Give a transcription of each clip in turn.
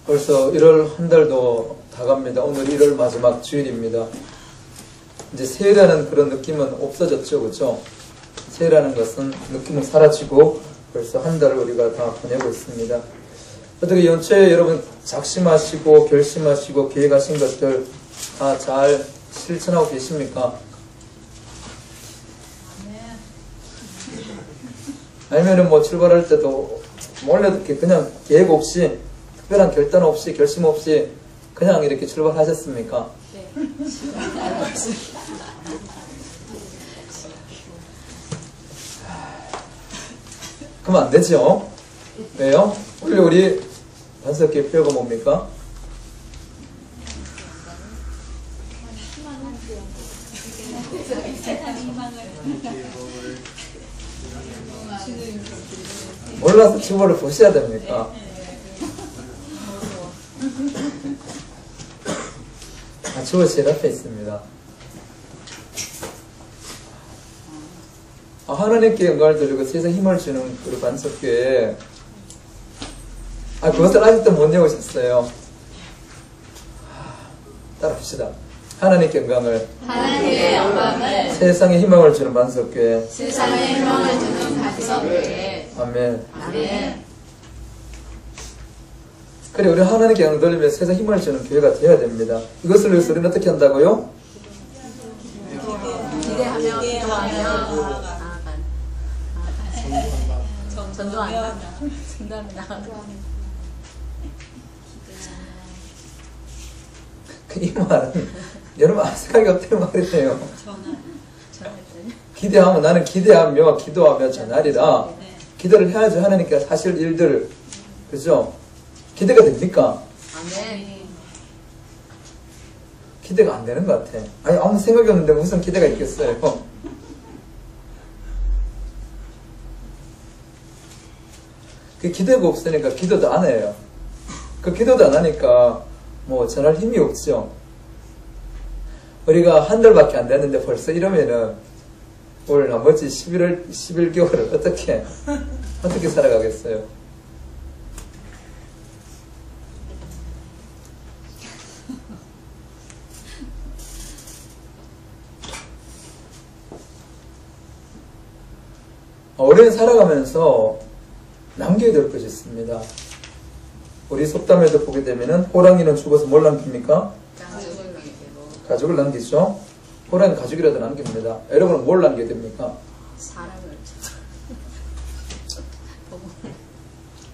벌써 1월 한 달도 다 갑니다. 오늘 1월 마지막 주일입니다. 이제 새해라는 그런 느낌은 없어졌죠, 그렇죠? 새해라는 것은 느낌은 사라지고 벌써 한 달을 우리가 다 보내고 있습니다. 어떻게 연초에 여러분 작심하시고 결심하시고 계획하신 것들 다 잘 실천하고 계십니까? 아니면은 뭐 출발할 때도 몰래 이렇게 그냥 계획 없이 특별한 결단 없이 결심 없이 그냥 이렇게 출발하셨습니까? 네. 그러면 안 되죠? 왜요? 원래 우리 반석기의 표가 뭡니까? 몰라서 주보를 보셔야 됩니까? 주보 제일 앞에 있습니다. 하나님께 영광을 돌리고 세상 힘을 주는 그 반석교회. 그것을 아직도 못 외우셨어요. 따라합시다. 하나님께 영광을, 하나님의 영광을, 세상에 희망을 주는 반석교회, 세상에 희망을 주는 반석교회. 아멘. 아멘. 그래, 우리 하나님께 영광을 돌리며 세상 힘을 주는 교회가 되어야 됩니다. 이것을 위해서 우리는 어떻게 한다고요? 기대하며 기도하며 전도한다. 이 말은 여러분 아무 생각이 없다는 말이에요. 기대하면 나는 기대하며 기도하며 전하리라. 기도를 해야죠. 하나님께 하실 일들. 그죠? 기대가 됩니까? 아멘. 기대가 안 되는 것 같아. 아무 생각이 없는데 무슨 기대가 있겠어요? 그 기대가 없으니까 기도도 안 해요. 그 기도도 안 하니까 뭐 전할 힘이 없죠. 우리가 한 달밖에 안 됐는데 벌써 이러면은 올 나머지 11개월을 어떻게 살아가겠어요? 우리는 살아가면서 남겨야 될 것이 있습니다. 우리 속담에도 보게 되면은 호랑이는 죽어서 뭘 남깁니까? 가족을 남기죠. 호랑이 가족이라도 남깁니다. 여러분은 뭘 남겨야 됩니까? 사람을.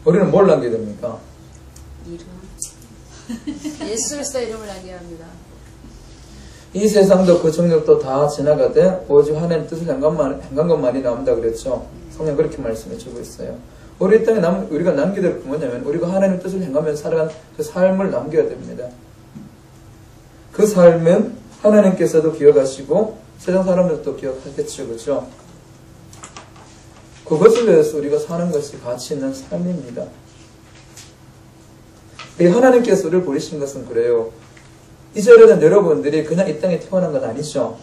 우리는 뭘 남겨야 됩니까? 이름. 예수 그리스도 이름을 남겨야 합니다. 이 세상도 그 정력도 다 지나가되 오직 하나님 뜻을 행한 것만이 남다 그랬죠. 성경 그렇게 말씀해 주고 있어요. 우리 땅에 우리가 남겨야 될 게 뭐냐면 우리가 하나님 뜻을 행하며 살아간 그 삶을 남겨야 됩니다. 그 삶은 하나님께서도 기억하시고 세상 사람들도 기억하겠죠. 그렇죠? 그것을 위해서 우리가 사는 것이 가치 있는 삶입니다. 하나님께서 우리를 부르신 것은 그래요. 이전에는 여러분들이 그냥 이 땅에 태어난 건 아니죠.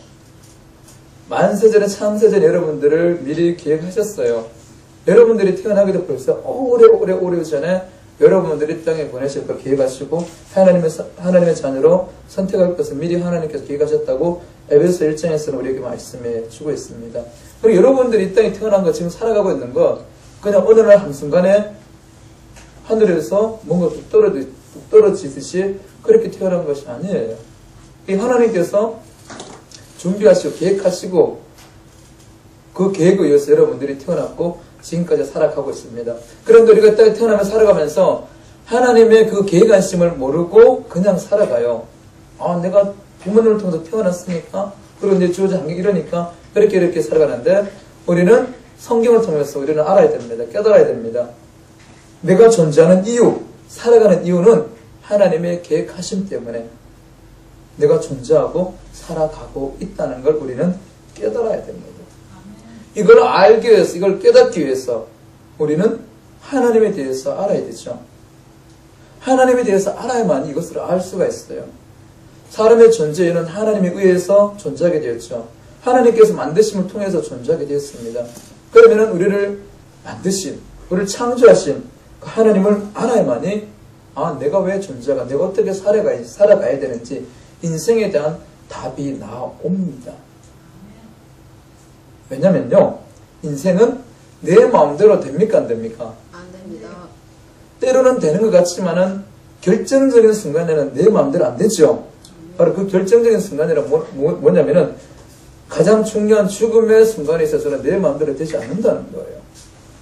만세전에 창세전 여러분들을 미리 계획하셨어요. 여러분들이 태어나기도 벌써 오래 전에 여러분들이 땅에 보내실 걸 계획하시고 하나님의 자녀로 선택할 것을 미리 하나님께서 계획하셨다고 에베소 1장에서는 우리에게 말씀해 주고 있습니다. 그리고 여러분들이 이 땅에 태어난 거 지금 살아가고 있는 거 그냥 어느 날 한순간에 하늘에서 뭔가 뚝 떨어지듯이 그렇게 태어난 것이 아니에요. 이 하나님께서 준비하시고 계획하시고 그 계획에 의해서 여러분들이 태어났고 지금까지 살아가고 있습니다. 그런데 우리가 땅에 태어나며 살아가면서 하나님의 그 계획하심을 모르고 그냥 살아가요. 내가 부모님을 통해서 태어났으니까 그리고 이제 주어진 환경이 이러니까 이렇게 살아가는데 우리는 성경을 통해서 우리는 알아야 됩니다. 깨달아야 됩니다. 내가 존재하는 이유, 살아가는 이유는 하나님의 계획하심 때문에 내가 존재하고 살아가고 있다는 걸 우리는 깨달아야 됩니다. 이걸 알기 위해서, 이걸 깨닫기 위해서 우리는 하나님에 대해서 알아야 되죠. 하나님에 대해서 알아야만 이것을 알 수가 있어요. 사람의 존재에는 하나님에 의해서 존재하게 되었죠. 하나님께서 만드심을 통해서 존재하게 되었습니다. 그러면 우리를 만드신, 우리를 창조하신 그 하나님을 알아야만이 내가 왜 존재가, 내가 어떻게 살아가야 되는지 인생에 대한 답이 나옵니다. 왜냐면요, 인생은 내 마음대로 됩니까 안 됩니까? 안 됩니다. 때로는 되는 것 같지만은 결정적인 순간에는 내 마음대로 안 되죠. 바로 그 결정적인 순간이란 뭐냐면은 가장 중요한 죽음의 순간에 있어서는 내 마음대로 되지 않는다는 거예요.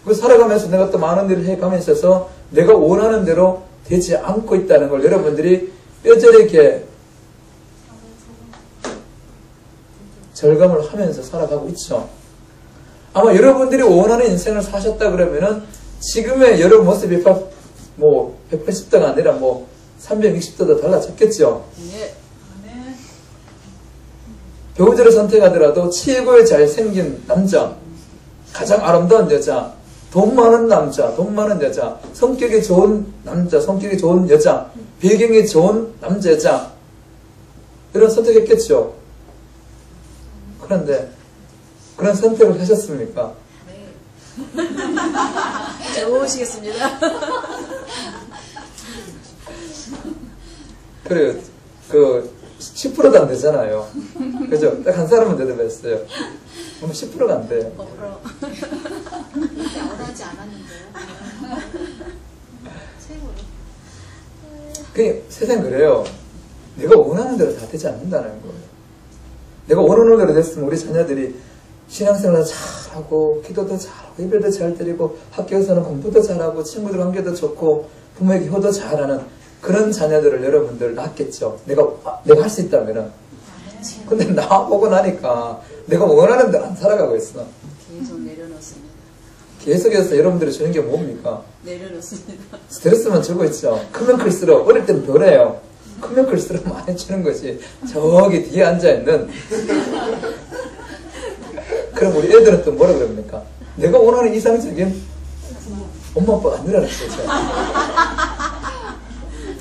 그 살아가면서 내가 또 많은 일을 해가면서 있어서 내가 원하는 대로 되지 않고 있다는 걸 여러분들이 뼈저리게 절감을 하면서 살아가고 있죠. 아마 여러분들이 원하는 인생을 사셨다 그러면은 지금의 여러분 모습이 180도가 아니라 360도도 달라졌겠죠. 예. 배우자를 선택하더라도 최고의 잘생긴 남자, 가장 아름다운 여자, 돈 많은 남자, 돈 많은 여자, 성격이 좋은 남자, 성격이 좋은 여자, 배경이 좋은 남자, 여자, 이런 선택했겠죠. 그런데 그런 선택을 하셨습니까? 네. 좋으시겠습니다. 그래요. 10%도 안 되잖아요. 그죠? 딱 한 사람은 대답했어요. 10%가 안 돼요. 원하지 않았는데요. 최고로. 세상 그래요. 내가 원하는 대로 다 되지 않는다는 거예요. 내가 원하는 대로 됐으면 우리 자녀들이 신앙생활도 잘하고, 기도도 잘하고, 예배도 잘 드리고, 학교에서는 공부도 잘하고, 친구들 관계도 좋고, 부모에게 효도 잘하는 그런 자녀들을 여러분들 낳겠죠. 내가 할 수 있다면은. 근데 나보고 나니까 내가 원하는 대로 안 살아가고 있어. 계속 내려놓습니다. 계속해서 여러분들이 주는 게 뭡니까? 내려놓습니다. 스트레스만 주고 있죠. 크면 클수록, 어릴 때는 별해요. 크면 클수록 많이 주는 것이 저기 뒤에 앉아있는. 그럼 우리 애들은 또 뭐라 그럽니까? 내가 원하는 이상적인 엄마 아빠가 아니라는 거죠.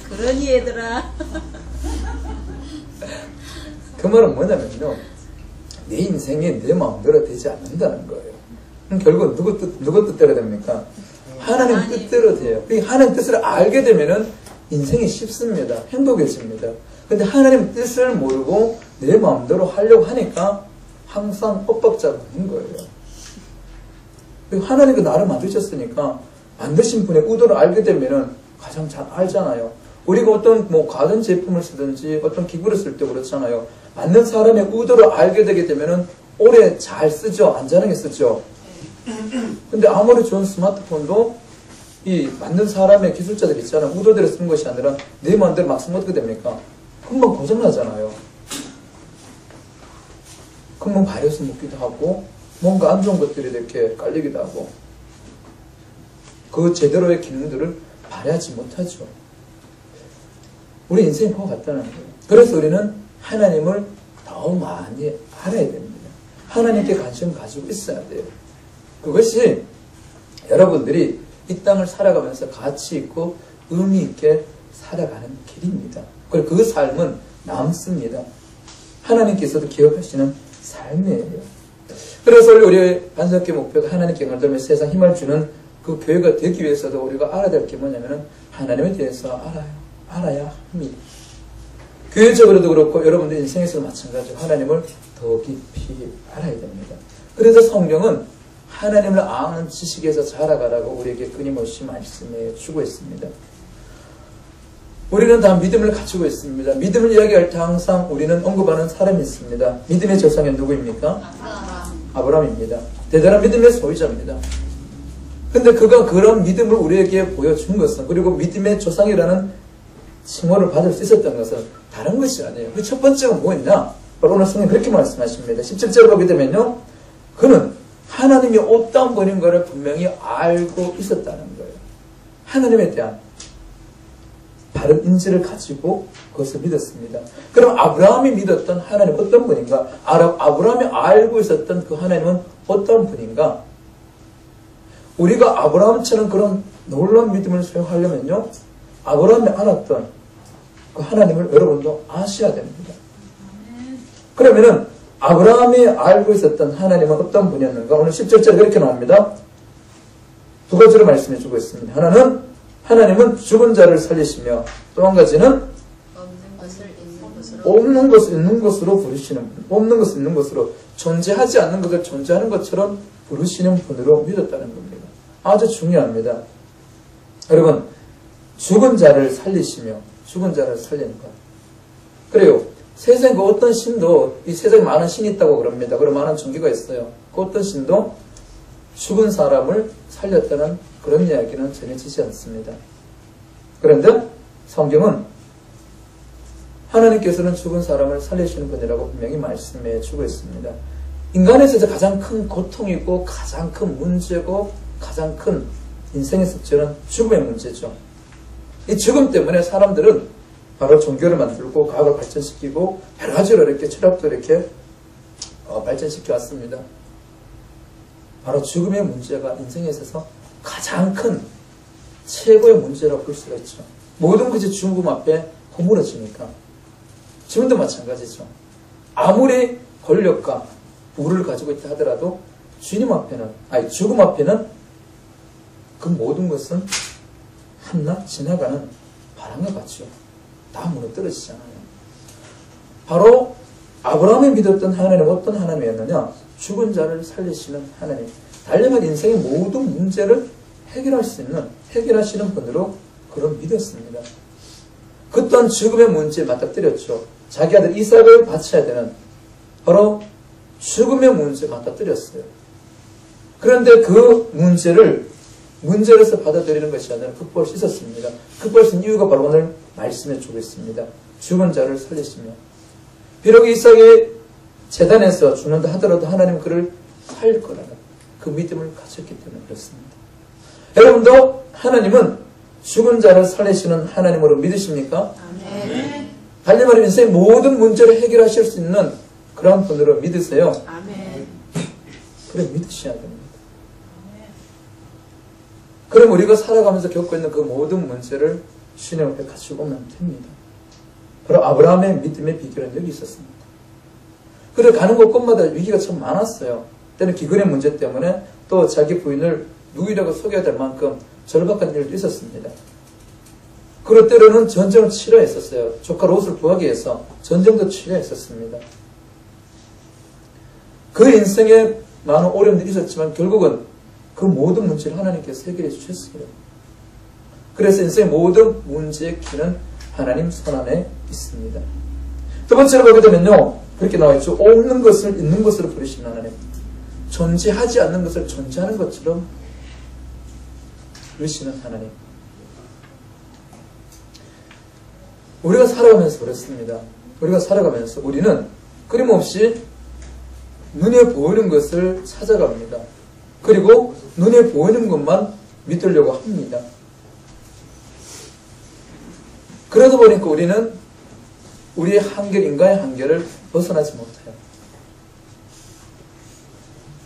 그러니 얘들아. 그 말은 뭐냐면요, 내 인생이 내 마음대로 되지 않는다는 거예요. 그럼 결국 누구 뜻대로 됩니까? 하나님 뜻대로 돼요. 하나님 뜻을 알게 되면은 인생이 쉽습니다. 행복해집니다. 근데 하나님 뜻을 모르고 내 마음대로 하려고 하니까 항상 엇박자가 있는 거예요. 하나님이 나를 만드셨으니까 만드신 분의 의도를 알게 되면은 가장 잘 알잖아요. 우리가 어떤 가전 제품을 쓰든지 어떤 기구를 쓸 때 그렇잖아요. 만든 사람의 의도를 알게 되게 되면은 오래 잘 쓰죠. 안전하게 쓰죠. 근데 아무리 좋은 스마트폰도 이 만든 사람의 기술자들 있잖아요. 의도대로 쓴 것이 아니라 내 마음대로 막 쓰면 어떻게 됩니까? 금방 고장나잖아요. 금방 바이러스 묻기도 하고 뭔가 안 좋은 것들이 이렇게 깔리기도 하고 그 제대로의 기능들을 발휘하지 못하죠. 우리 인생이 그거 같다는 거예요. 그래서 우리는 하나님을 더 많이 알아야 됩니다. 하나님께 관심을 가지고 있어야 돼요. 그것이 여러분들이 이 땅을 살아가면서 가치 있고 의미 있게 살아가는 길입니다. 그리고 그 삶은 남습니다. 하나님께서도 기억하시는 삶이에요. 그래서 우리 반석교 목표가 하나님께 영광을 세상 힘을 주는 그 교회가 되기 위해서도 우리가 알아야 될 게 뭐냐면 하나님에 대해서 알아야 합니다. 교회적으로도 그렇고 여러분들 인생에서도 마찬가지로 하나님을 더 깊이 알아야 됩니다. 그래서 성경은 하나님을 아는 지식에서 자라가라고 우리에게 끊임없이 말씀해 주고 있습니다. 우리는 다 믿음을 가지고 있습니다. 믿음을 이야기할 때 항상 우리는 언급하는 사람이 있습니다. 믿음의 조상이 누구입니까? 아브라함입니다. 대단한 믿음의 소유자입니다. 근데 그가 그런 믿음을 우리에게 보여준 것은, 그리고 믿음의 조상이라는 칭호를 받을 수 있었던 것은 다른 것이 아니에요. 그 첫 번째가 뭐였냐? 바로 오늘 성경이 그렇게 말씀하십니다. 17절을 보게 되면요, 그는 하나님이 어떤 분인가를 분명히 알고 있었다는 거예요. 하나님에 대한 바른 인지를 가지고 그것을 믿었습니다. 그럼 아브라함이 믿었던 하나님 어떤 분인가? 아브라함이 알고 있었던 그 하나님은 어떤 분인가? 우리가 아브라함처럼 그런 놀라운 믿음을 소유하려면요, 아브라함이 알았던 그 하나님을 여러분도 아셔야 됩니다. 그러면은 아브라함이 알고 있었던 하나님은 어떤 분이었는가? 오늘 10절에 그렇게 나옵니다. 두 가지로 말씀해 주고 있습니다. 하나는 하나님은 죽은 자를 살리시며 또 한 가지는 없는 것을 있는 것으로 없는 것을 있는 것으로 부르시는 분. 없는 것을 있는 것으로 존재하지 않는 것을 존재하는 것처럼 부르시는 분으로 믿었다는 겁니다. 아주 중요합니다. 여러분, 죽은 자를 살리시며 죽은 자를 살리는 것. 그래요. 세상에 그 어떤 신도 이 세상에 많은 신이 있다고 그럽니다. 그런 많은 종교가 있어요. 그 어떤 신도 죽은 사람을 살렸다는 그런 이야기는 전해지지 않습니다. 그런데 성경은 하나님께서는 죽은 사람을 살리시는 분이라고 분명히 말씀해 주고 있습니다. 인간에 있어서 가장 큰 고통이고 가장 큰 문제고 가장 큰 인생의 숙제는 죽음의 문제죠. 이 죽음 때문에 사람들은 바로 종교를 만들고 과학을 발전시키고 여러 가지로 이렇게 철학도 이렇게 발전시켜 왔습니다. 바로 죽음의 문제가 인생에 있어서 가장 큰 최고의 문제라고 볼 수가 있죠. 모든 것이 죽음 앞에 허물어지니까. 지금도 마찬가지죠. 아무리 권력과 부를 가지고 있다 하더라도 주님 앞에는, 죽음 앞에는 그 모든 것은 한낱 지나가는 바람과 같죠. 다 무너뜨려지잖아요. 바로 아브라함이 믿었던 하나님은 어떤 하나님이었느냐? 죽은 자를 살리시는 하나님. 달려간 인생의 모든 문제를 해결할 수 있는, 해결하시는 분으로 그를 믿었습니다. 그 또한 죽음의 문제에 맞닥뜨렸죠. 자기 아들 이삭을 바쳐야 되는 바로 죽음의 문제에 맞닥뜨렸어요. 그런데 그 문제로서 받아들이는 것이 아니라 극복할 수 있었습니다. 극복할 수 있는 이유가 바로 오늘 말씀해 주고 있습니다. 죽은 자를 살리시며. 비록 이삭이 재단에서 죽는다 하더라도 하나님은 그를 살릴 거라는 그 믿음을 가졌기 때문에 그렇습니다. 여러분도 하나님은 죽은 자를 살리시는 하나님으로 믿으십니까? 아멘. 달리 말하면 인생의 모든 문제를 해결하실 수 있는 그런 분으로 믿으세요. 아멘. 그래 믿으셔야 됩니다. 그럼 우리가 살아가면서 겪고 있는 그 모든 문제를 주님 앞에 가지고 오면 됩니다. 바로 아브라함의 믿음의 비결은 여기 있었습니다. 그래 가는 곳곳마다 위기가 참 많았어요. 때는 기근의 문제 때문에 또 자기 부인을 누이라고 속여야 될 만큼 절박한 일도 있었습니다. 그럴 때로는 전쟁을 치러했었어요. 조카 롯을 구하기 위해서 전쟁도 치러했었습니다. 그 인생에 많은 어려움들이 있었지만 결국은 그 모든 문제를 하나님께서 해결해 주셨어요. 그래서 인생의 모든 문제의 키는 하나님 손 안에 있습니다. 두 번째로 보게 되면요. 그렇게 나와 있죠. 없는 것을 있는 것으로 부르시는 하나님. 존재하지 않는 것을 존재하는 것처럼 부르시는 하나님. 우리가 살아가면서 그렇습니다. 우리가 살아가면서 우리는 끊임없이 눈에 보이는 것을 찾아갑니다. 그리고 눈에 보이는 것만 믿으려고 합니다. 그러다 보니까 우리는 우리의 한결, 인간의 한결을 벗어나지 못해요.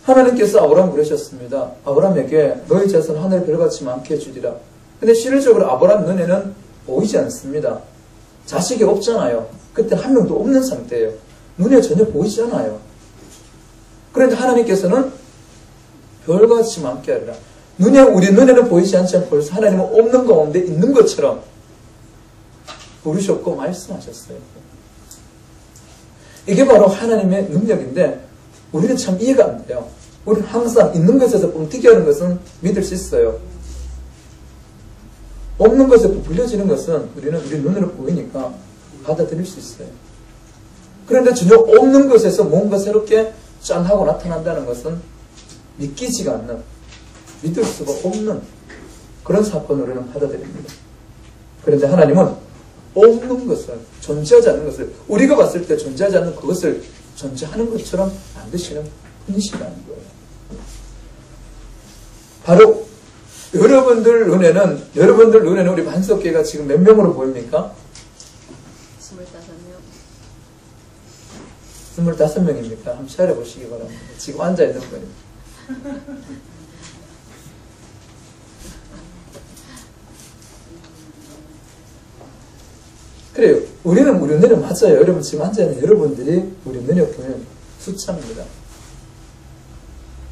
하나님께서 아브라함 그러셨습니다. 아브라함에게 너희 자손 하늘 별같이 많게 해주리라. 근데 실질적으로 아브라함 눈에는 보이지 않습니다. 자식이 없잖아요. 그때 한 명도 없는 상태예요. 눈에 전혀 보이지 않아요. 그런데 하나님께서는 별같이 많게 하리라. 우리 눈에는 보이지 않지만 벌써 하나님은 없는 가운데 있는 것처럼 부르셨고 말씀하셨어요. 이게 바로 하나님의 능력인데 우리는 참 이해가 안 돼요. 우리는 항상 있는 것에서 뻥튀기 하는 것은 믿을 수 있어요. 없는 것에 부풀려지는 것은 우리는 우리 눈으로 보이니까 받아들일 수 있어요. 그런데 전혀 없는 것에서 뭔가 새롭게 짠하고 나타난다는 것은 믿기지가 않는, 믿을 수가 없는 그런 사건으로 우리는 받아들입니다. 그런데 하나님은 없는 것을, 존재하지 않는 것을, 우리가 봤을 때 존재하지 않는 그것을 존재하는 것처럼 만드시는 분이시라는 거예요. 바로 여러분들 눈에는 우리 반석교회가 지금 몇 명으로 보입니까? 25명. 25명입니까? 한번 차려보시기 바랍니다. 지금 앉아있는 분입니다. 그래요. 우리는 우리 눈에 맞아요. 여러분 지금 앉아있는 여러분들이 우리 눈에 보면 숫자입니다.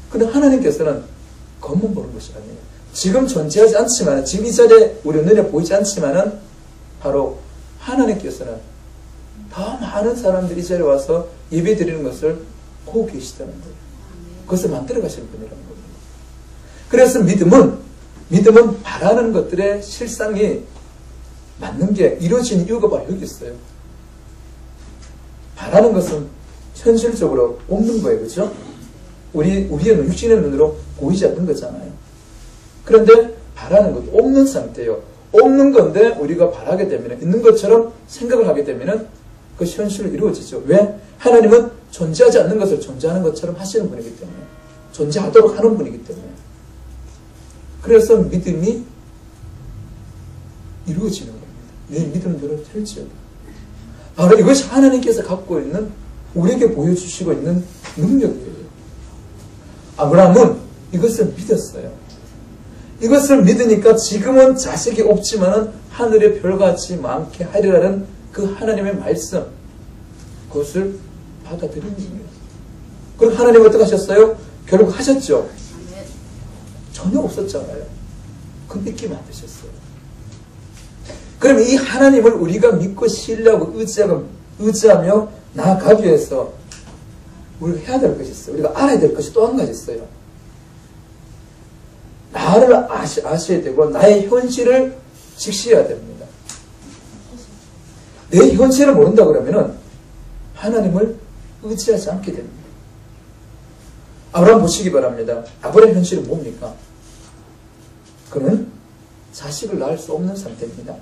근데 하나님께서는 겉만 보는 것이 아니에요. 지금 존재하지 않지만, 지금 이 자리에 우리 눈에 보이지 않지만은 바로 하나님께서는 더 많은 사람들이 이 자리에 와서 예배 드리는 것을 보고 계시다는 거예요. 그것을 만들어 가시는 분이라는 거예요. 그래서 믿음은 바라는 것들의 실상이 맞는 게 이루어지는 이유가 바로 여기 있어요. 바라는 것은 현실적으로 없는 거예요. 그렇죠? 우리의 육신의 눈으로 보이지 않는 거잖아요. 그런데 바라는 것도 없는 상태예요. 없는 건데 우리가 바라게 되면, 있는 것처럼 생각을 하게 되면 그 현실로 이루어지죠. 왜? 하나님은 존재하지 않는 것을 존재하는 것처럼 하시는 분이기 때문에, 존재하도록 하는 분이기 때문에. 그래서 믿음이 이루어지는 겁니다. 내 믿음대로 될지어다. 바로 이것이 하나님께서 갖고 있는, 우리에게 보여주시고 있는 능력이에요. 아브라함은 이것을 믿었어요. 이것을 믿으니까 지금은 자식이 없지만은 하늘의 별같이 많게 하리라는 그 하나님의 말씀, 그것을 받아들이는 거예요. 그럼 하나님 어떻게 하셨어요? 결국 하셨죠? 전혀 없었잖아요. 그 믿기 만드셨어요. 그럼 이 하나님을 우리가 믿고 신뢰하고 의지하며 나아가기 위해서 우리가 해야 될 것이 있어요. 우리가 알아야 될 것이 또 한 가지 있어요. 나를 아셔야 되고 나의 현실을 직시해야 됩니다. 내 현실을 모른다 그러면은 하나님을 의지하지 않게 됩니다. 아브라함 보시기 바랍니다. 아브라함의 현실은 뭡니까? 그는 자식을 낳을 수 없는 상태입니다.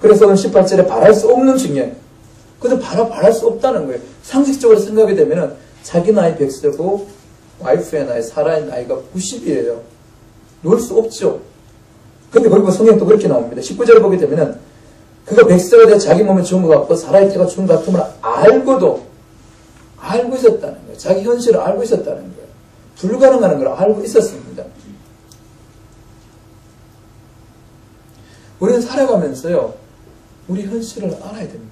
그래서 18절에 바랄 수 없는 중에, 근데 바랄 수 없다는 거예요. 상식적으로 생각이 되면은 자기 나이 100세고 와이프의 나이, 사라의 나이가 90이에요. 놓을 수 없죠. 근데 그리고 성경도 그렇게 나옵니다. 19절을 보게 되면은 그가 100세가 되어 자기 몸에 죽은 것 같고 사라의 태가 죽은 것 같음을 알고 있었다는 거예요. 자기 현실을 알고 있었다는 거예요. 불가능한 걸 알고 있었습니다. 우리는 살아가면서요, 우리 현실을 알아야 됩니다.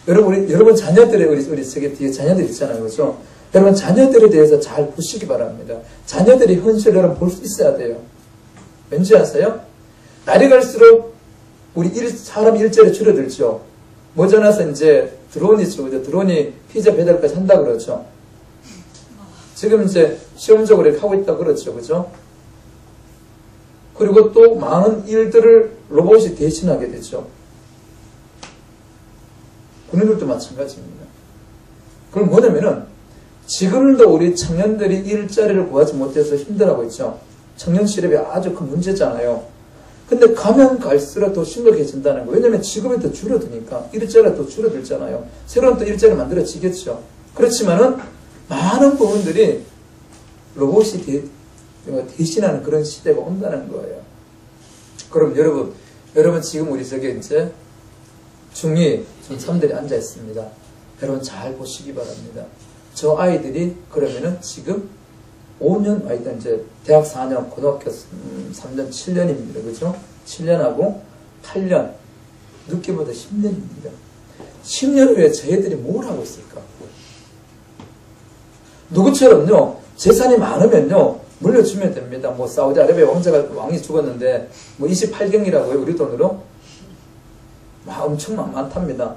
여러분 자녀들의, 우리 세계 뒤에 자녀들 있잖아요. 그렇죠? 여러분 자녀들에 대해서 잘 보시기 바랍니다. 자녀들의 현실을 여러분 볼 수 있어야 돼요. 왠지 아세요? 날이 갈수록 사람 일자리 줄어들죠. 모자라서 이제 드론이 피자 배달까지 한다 그러죠. 지금 이제 시험적으로 이렇게 하고 있다 그러죠. 그죠? 그리고 또 많은 일들을 로봇이 대신하게 되죠. 군인들도 마찬가지입니다. 그럼 뭐냐면은 지금도 우리 청년들이 일자리를 구하지 못해서 힘들어하고 있죠. 청년 실업이 아주 큰 문제잖아요. 근데 가면 갈수록 더 심각해진다는 거예요. 왜냐면 직업이 더 줄어드니까 일자리가 더 줄어들잖아요. 새로운 또 일자리가 만들어지겠죠. 그렇지만은 많은 부분들이 로봇이 대신하는 그런 시대가 온다는 거예요. 그럼 여러분 지금 우리 저기 이제 중2, 중3들이 앉아 있습니다. 여러분 잘 보시기 바랍니다. 저 아이들이 그러면은 지금 5년, 이제 대학 4년, 고등학교 3년, 7년입니다. 그죠? 7년하고 8년, 늦게보다 10년입니다. 10년 후에 저희들이 뭘 하고 있을까? 누구처럼요, 재산이 많으면요, 물려주면 됩니다. 뭐, 사우디아라비아 왕이 죽었는데, 뭐, 28경이라고요, 우리 돈으로? 엄청 많답니다.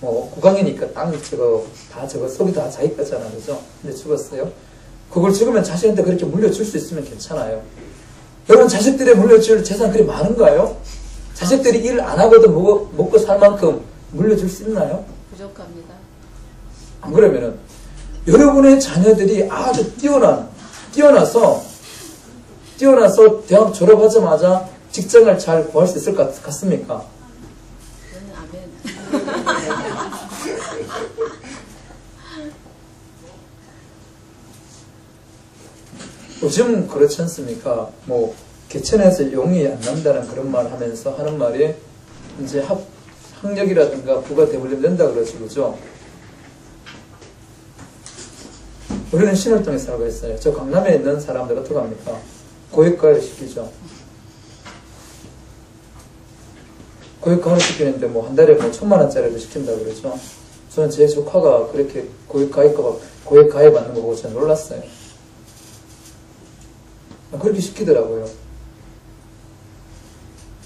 뭐, 국왕이니까 속이 다 자기 거잖아. 그죠? 근데 죽었어요. 그걸 죽으면 자식한테 그렇게 물려줄 수 있으면 괜찮아요. 여러분, 자식들이 물려줄 재산 그리 많은가요? 자식들이 일 안 하고도 먹고 살 만큼 물려줄 수 있나요? 부족합니다. 안 그러면은, 여러분의 자녀들이 아주 뛰어나서 대학 졸업하자마자 직장을 잘 구할 수 있을 것 같습니까? 저는 아멘. 요즘 그렇지 않습니까? 뭐 개천에서 용이 안 난다는 그런 말 하면서 하는 말이 이제 학력이라든가 부가 대물림 된다 그러죠. 그죠? 우리는 신월동에 살고 있어요. 저 강남에 있는 사람들 어떻게 합니까? 고액가를 시키죠. 고액가를 시키는데 뭐 한 달에 뭐 1,000,000원짜리도 시킨다 그러죠. 저는 제 조카가 그렇게 고액 가입 받는 거 보고 저는 놀랐어요. 그렇게 시키더라고요.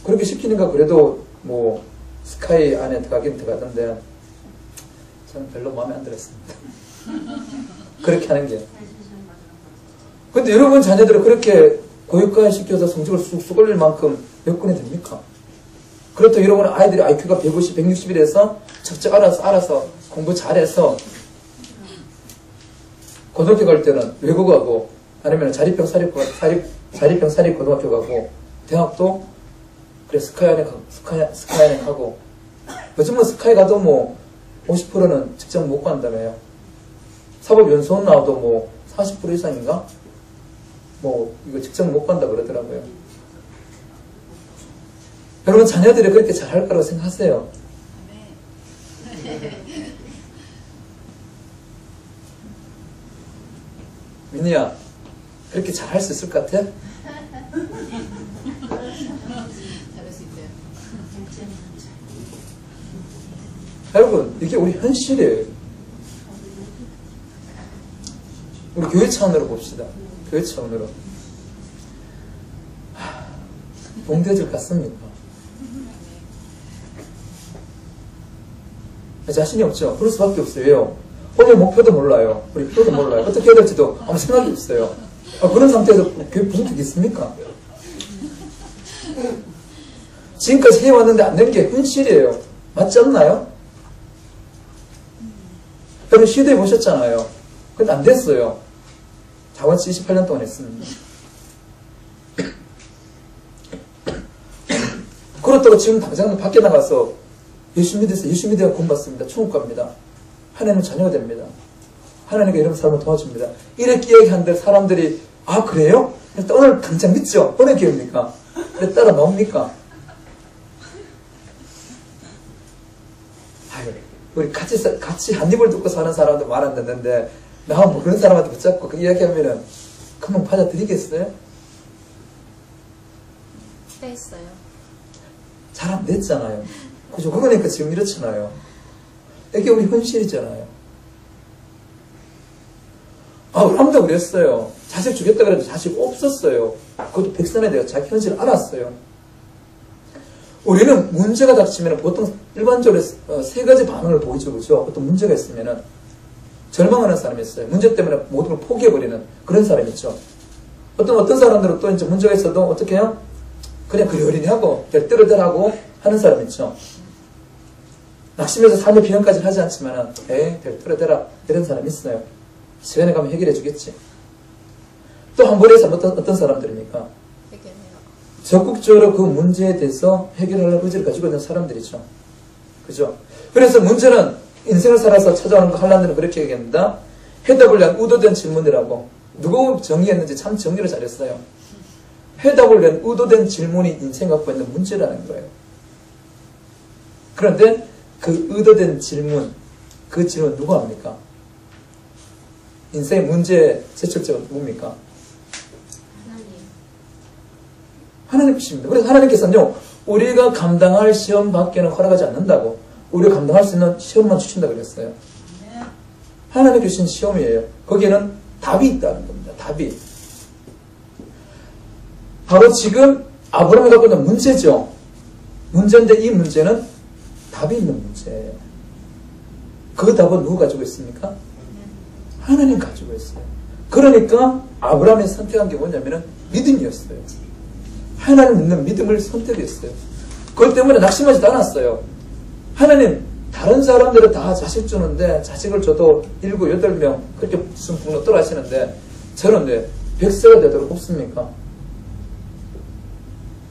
그렇게 시키니까 그래도 뭐 스카이 안에 들어가긴 들어가던데 저는 별로 마음에 안 들었습니다. 그렇게 하는 게. 근데 여러분 자녀들을 그렇게 교육화 시켜서 성적을 쑥쑥 올릴 만큼 여건이 됩니까? 그렇다고 여러분 아이들이 IQ가 150, 160이라서 척척 알아서 공부 잘해서 고등학교 갈 때는 외국하고 아니면 자립형 사립 고등학교 가고 대학도 그래 스카이 안에 가고 요즘은 스카이 가도 뭐 50%는 직장 못 간다며요. 사법연수원 나와도 뭐 40% 이상인가? 뭐 이거 직장 못 간다 그러더라고요. 여러분 자녀들이 그렇게 잘할 거라고 생각하세요? 민희야 그렇게 잘할 수 있을 것 같아? 잘할 수 있대요. 여러분 이게 우리 현실이에요. 우리 교회 차원으로 봅시다. 교회 차원으로. 동대들 같습니까? 자신이 없죠. 그럴 수밖에 없어요. 왜요? 오늘 목표도 몰라요. 우리 표도 몰라요. 어떻게 해야 될지도 아무 생각이 없어요. 그런 상태에서 교회 무슨 뜻이 있습니까? 지금까지 해왔는데 안 된 게 현실이에요. 맞지 않나요? 여러분 시도해 보셨잖아요. 근데 안 됐어요. 자원치 28년 동안 했습니다. 그렇다고 지금 당장 밖에 나가서 예수 믿어야 구원받습니다. 천국 갑니다. 하나님 자녀가 됩니다. 하나님께 이런 사람을 도와줍니다. 이렇게 얘기하는데 사람들이 아 그래요? 오늘 당장 믿죠? 어느 교회입니까? 그래 따라 나옵니까? 아유, 우리 같이 한 입을 듣고 사는 사람도 말 안 듣는데 나 뭐 그런 사람한테 붙잡고 그 이야기하면은 금방 받아들이겠어요? 했어요. 잘 안 됐잖아요. 그죠? 그러니까 지금 이렇잖아요. 이게 우리 현실이잖아요. 아브라함도 그랬어요. 자식 주겠다 그래도 자식 없었어요. 그것도 백선에 대해 자기 현실을 알았어요. 우리는 문제가 닥치면 보통 일반적으로 세 가지 반응을 보이죠. 그죠? 어떤 문제가 있으면은 절망하는 사람이 있어요. 문제 때문에 모든 걸 포기해버리는 그런 사람이 있죠. 어떤 사람들은 또 이제 문제가 있어도 어떻게 해요? 그냥 그러려니 하고 될 대로 하고 하는 사람이 있죠. 낙심해서 삶의 비난까지는 하지 않지만은 될 대로 되라 이런 사람이 있어요. 시간에 가면 해결해 주겠지. 또 한 번에 해서 어떤 사람들입니까? 해결해요. 적극적으로 그 문제에 대해서 해결하려는 의지를 가지고 있는 사람들이죠. 그죠? 그래서 문제는 인생을 살아서 찾아오는 거 한란들은 그렇게 얘기합니다. 해답을 위한 의도된 질문이라고. 누구 정의했는지 참 정리를 잘했어요. 해답을 위한 의도된 질문이 인생 갖고 있는 문제라는 거예요. 그런데 그 의도된 질문, 그 질문 누가 합니까? 인생의 문제 제출자가 누굽니까? 하나님이십니다. 그래서 하나님께서는요, 우리가 감당할 시험 밖에는 허락하지 않는다고. 우리가 감당할 수 있는 시험만 주신다고 그랬어요. 하나님 주신 시험이에요. 거기에는 답이 있다는 겁니다. 답이. 바로 지금 아브라함이 갖고 있는 문제죠. 문제인데 이 문제는 답이 있는 문제예요. 그 답은 누구 가지고 있습니까? 하나님 가지고 있어요. 그러니까 아브라함이 선택한 게 뭐냐면은 믿음이었어요. 하나님 믿는 믿음을 선택했어요. 그것 때문에 낙심하지도 않았어요. 하나님 다른 사람들은 다 자식 주는데 자식을 줘도 7, 8명 그렇게 무슨 북노 하시는데 저는 왜 100세가 되도록 없습니까?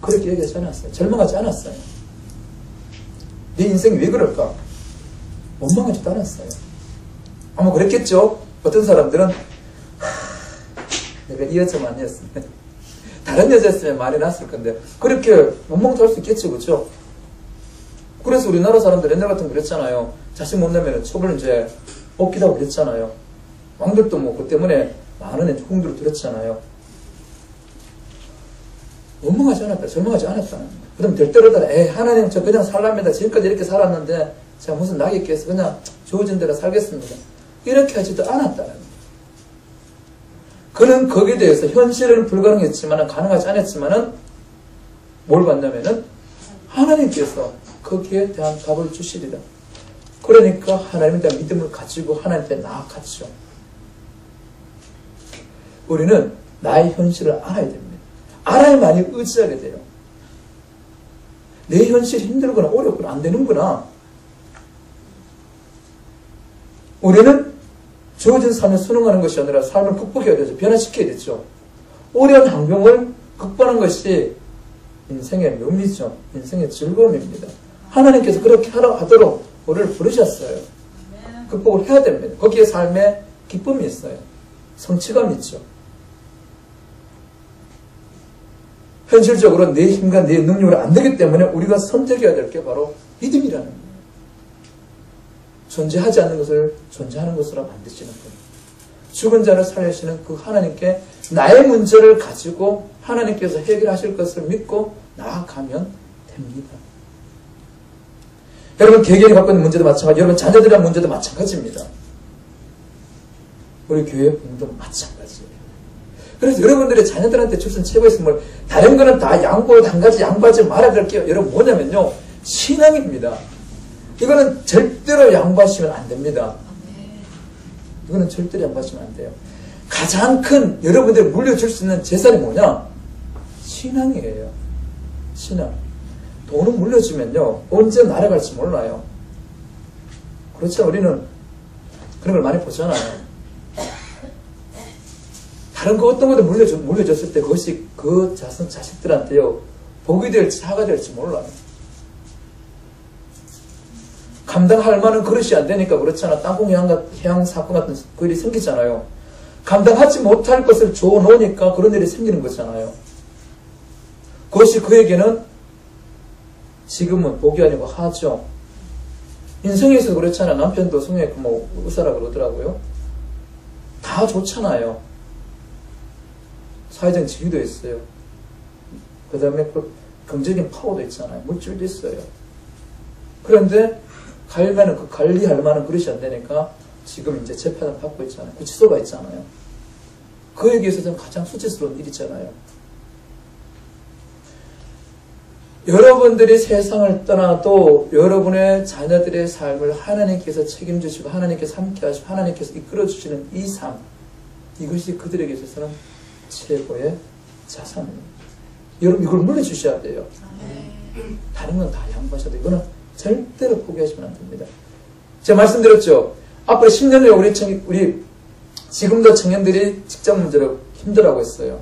그렇게 얘기하지 않았어요. 절망하지 않았어요. 네 인생이 왜 그럴까? 원망하지도 않았어요. 아마 그랬겠죠? 어떤 사람들은 내가 이 여자만 아니었으면 다른 여자였으면 말이 났을 건데 그렇게 원망도 할 수 있겠죠. 그렇죠? 그래서 우리나라 사람들 옛날 같은 거 그랬잖아요. 자식 못 내면 첩을 이제 없기다고 그랬잖아요. 왕들도 뭐 그 때문에 많은 후궁들을 들였잖아요. 원망하지 않았다. 절망하지 않았다는 거예요. 그 다음 될 대로 따라 하나님 저 그냥 살랍니다. 지금까지 이렇게 살았는데 제가 무슨 낙이 껴서 그냥 주어진 대로 살겠습니다. 이렇게 하지도 않았다는 거예요. 그는 거기에 대해서 현실은 불가능했지만 가능하지 않았지만은 뭘 받냐면은 하나님께서 거기에 대한 답을 주시리라. 그러니까 하나님에 대한 믿음을 가지고 하나님께 나아갔죠. 우리는 나의 현실을 알아야 됩니다. 알아야만이 의지하게 돼요. 내 현실이 힘들거나 어렵거나 안 되는구나. 우리는 주어진 삶을 순응하는 것이 아니라 삶을 극복해야 되죠. 변화시켜야 되죠. 어려운 환경을 극복하는 것이 인생의 묘미죠. 인생의 즐거움입니다. 하나님께서 그렇게 하도록 우리를 부르셨어요. 극복을 해야 됩니다. 거기에 삶에 기쁨이 있어요. 성취감이 있죠. 현실적으로 내 힘과 내 능력으로 안 되기 때문에 우리가 선택해야 될 게 바로 믿음이라는 거예요. 존재하지 않는 것을 존재하는 것으로 만드시는 거예요. 죽은 자를 살리시는 그 하나님께 나의 문제를 가지고 하나님께서 해결하실 것을 믿고 나아가면 됩니다. 여러분 개개인이 갖고 있는 문제도 마찬가지, 여러분 자녀들의 문제도 마찬가지입니다. 우리 교회 분도 마찬가지예요. 그래서 여러분들의 자녀들한테 주신 최고의 선물, 다른 거는 다 양보를 한 가지 양보하지 말아야 될 게 여러분 뭐냐면요, 신앙입니다. 이거는 절대로 양보하시면 안 됩니다. 이거는 절대로 양보하시면 안 돼요. 가장 큰 여러분들이 물려줄 수 있는 재산이 뭐냐? 신앙이에요. 신앙. 돈은 물려주면요 언제 날아갈지 몰라요. 그렇죠. 우리는 그런 걸 많이 보잖아요. 다른 거 어떤 것도 물려줬을 때 그것이 그 자식들한테요 복이 될지 하가 될지 몰라요. 감당할 만한 그릇이 안 되니까 그렇잖아. 땅콩 해양 사건 같은 일이 생기잖아요. 감당하지 못할 것을 줘 놓으니까 그런 일이 생기는 거잖아요. 그것이 그에게는 지금은 복이 아니고 하죠. 인생에서 그렇잖아. 남편도 성형외과 뭐 의사라 그러더라고요. 다 좋잖아요. 사회적 지위도 있어요. 그 다음에 경제적인 파워도 있잖아요. 물질도 있어요. 그런데 관리할 만한 그릇이 안 되니까 지금 이제 재판을 받고 있잖아요. 구치소가 있잖아요. 그에게 있어서는 가장 수치스러운 일이잖아요. 여러분들이 세상을 떠나도 여러분의 자녀들의 삶을 하나님께서 책임지시고 하나님께서 함께하시고 하나님께서 이끌어주시는 이 삶, 이것이 그들에게 있어서는 최고의 자산입니다. 여러분 이걸 물려주셔야 돼요. 다른 건 다 양보하셔도 이거는 절대로 포기하시면 안 됩니다. 제가 말씀드렸죠. 앞으로 10년 후에 우리 지금도 청년들이 직장 문제로 힘들어하고 있어요.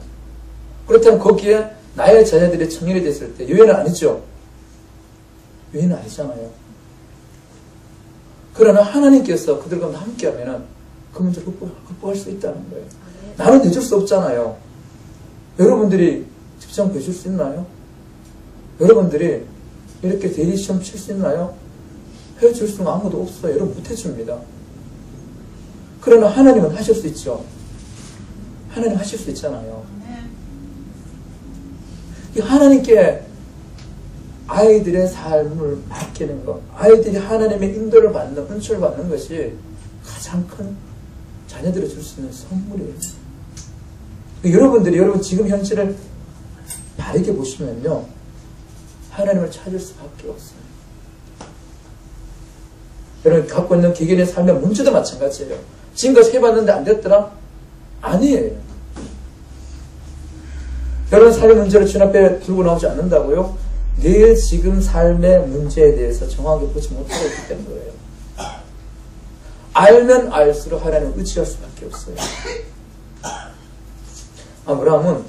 그렇다면 거기에 나의 자녀들이 청년이 됐을 때 유해는 아니죠. 유해는 아니잖아요. 그러나 하나님께서 그들과 함께하면 그 문제를 극복할 수 있다는 거예요. 나는 해줄 수 없잖아요. 여러분들이 직장 해줄 수 있나요? 여러분들이 이렇게 대리 시험 칠 수 있나요? 해줄 수는 아무도 없어요. 여러분 못 해줍니다. 그러나 하나님은 하실 수 있죠. 하나님 하실 수 있잖아요. 이 하나님께 아이들의 삶을 맡기는 것, 아이들이 하나님의 인도를 받는, 은총을 받는 것이 가장 큰 자녀들이 줄 수 있는 선물이에요. 여러분 지금 현실을 바르게 보시면요, 하나님을 찾을 수밖에 없어요. 여러분 갖고 있는 개개인의 삶의 문제도 마찬가지예요. 지금까지 해봤는데 안 됐더라? 아니에요. 여러분 삶의 문제를 주님 앞에 들고 나오지 않는다고요? 내 지금 삶의 문제에 대해서 정확하게 보지 못하고 있기 때문이에요. 알면 알수록 하나님을 의지할 수밖에 없어요. 아브라함은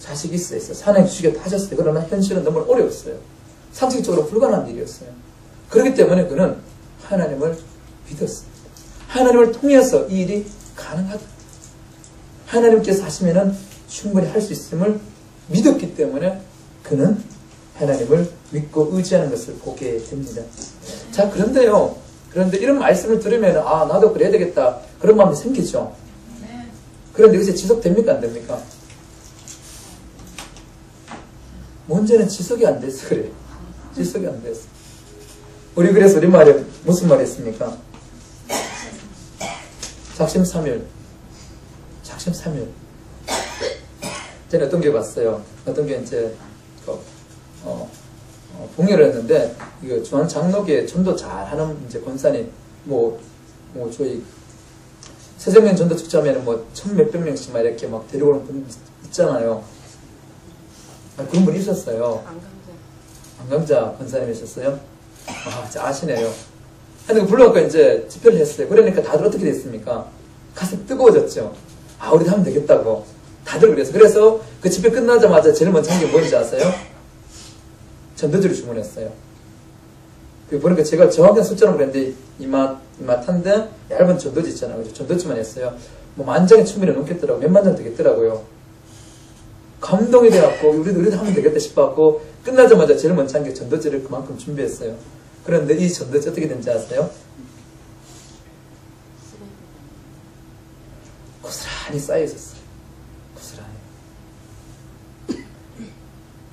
자식이 있어요. 사내 주식에 타셨어요. 그러나 현실은 너무 어려웠어요. 상식적으로 불가능한 일이었어요. 그렇기 때문에 그는 하나님을 믿었습니다. 하나님을 통해서 이 일이 가능하다. 하나님께서 하시면은 충분히 할 수 있음을 믿었기 때문에 그는 하나님을 믿고 의지하는 것을 보게 됩니다. 자, 그런데 이런 말씀을 들으면 나도 그래야 되겠다. 그런 마음이 생기죠. 그런데 이것이 지속됩니까? 안 됩니까? 문제는 지속이 안 돼서 그래요. 지속이 안 돼서. 우리 그래서 우리 말에 무슨 말이 있습니까? 작심삼일. 전에 어떤 게 봤어요. 어떤 게 이제, 봉해를 했는데, 이거 중앙 장로교에 전도 잘하는 이제 권사님, 저희, 세정면 전도 축제하면 뭐, 1000몇백 명씩 막 이렇게 막 데리고 오는 분 있잖아요. 그런 분이 있었어요. 안강자 권사님이셨어요. 진짜 아시네요. 근데 불러갖고 이제 집회를 했어요. 그러니까 다들 어떻게 됐습니까? 가슴 뜨거워졌죠. 우리도 하면 되겠다고. 다들 그래서. 그래서 그 집회 끝나자마자 제일 먼저 한 게 뭔지 아세요? 전도지를 주문했어요. 보니까 제가 정확한 숫자로 그랬는데, 이마탄데 얇은 전도지 있잖아요. 그래서 전도지만 했어요. 뭐 10,000장의 충분히 넘겠더라고요. 몇만 장 되겠더라고요. 감동이 돼갖고, 우리도 하면 되겠다 싶어갖고, 끝나자마자 제일 먼저 한 게 전도지를 그만큼 준비했어요. 그런데 이 전도지 어떻게 된지 아세요? 고스란히 쌓여있었어요. 고스란히.